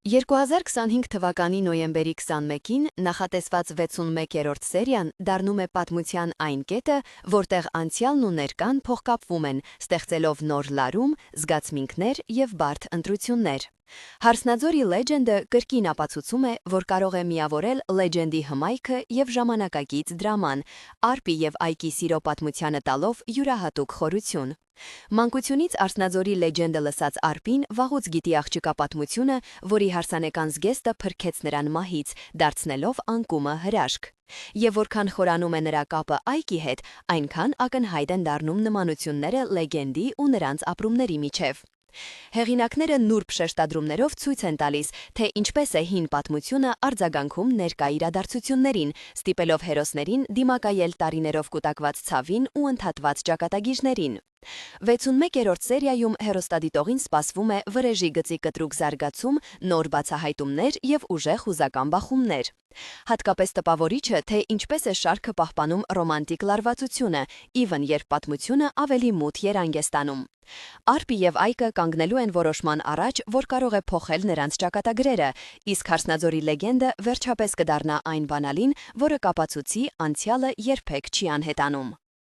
2025 թվականի նոյեմբերի 21-ին նախատեսված 61-րդ սերիան դառնում է պատմության այն կետը, որտեղ անցյալն ու ներկան փոխկապվում են, ստեղծելով նոր լարում, զգացմինքներ և բարդ ընտրություններ։ Հարսնաձորի Legend-ը կրկին ապացուցում է, որ կարող է միավորել Legend-ի հմայքը և ժամանակակից դրաման, Արպի և Այկի սիրո պատմությանը տալով յուրահատուկ խորություն։ Մանկությունից Արսնաձորի Legend-ը լսած Արպին վաղուց գիտի աղջկա պատմությունը, որի հարսանեկան զգեստը փրկեց նրան մահից, դարձնելով անկումը հրաշք։ Եվ որքան խորանում է նրա կապը Այկի հետ, այնքան ակնհայտ են դառնում նմանությունները Legend-ի ու նրանց ապրումների միջև։ Հեղինակները նուրբ շեշտադրումներով ցույց են տալիս, թե ինչպես է հին պատմությունը արձագանքում ներկա իրադարձություններին, ստիպելով հերոսներին դիմակայել տարիներով կուտակված ցավին ու ընդհատված ճակատագիրներին։ 61-րդ սերիայում հեռուստադիտողին սպասվում է վրեժի գծի կտրուկ զարգացում, նոր բացահայտումներ և ուժեղ հուզական բախումներ։ Հատկապես տպավորիչը, թե ինչպես է շարքը պահպանում ռոմանտիկ լարվածությունը, իվն երբ պատմությունը ավելի մութ երանգ է ստանում։ Արպի և Այկը կանգնելու են որոշման առաջ, որ կարող է փոխել նրանց ճակատագրերը, իսկ Հարսնաձորի Legend-ը վերջապես կդառնա այն բանալին, որը կապացուցի անցյալը երբեք չի անհետանում։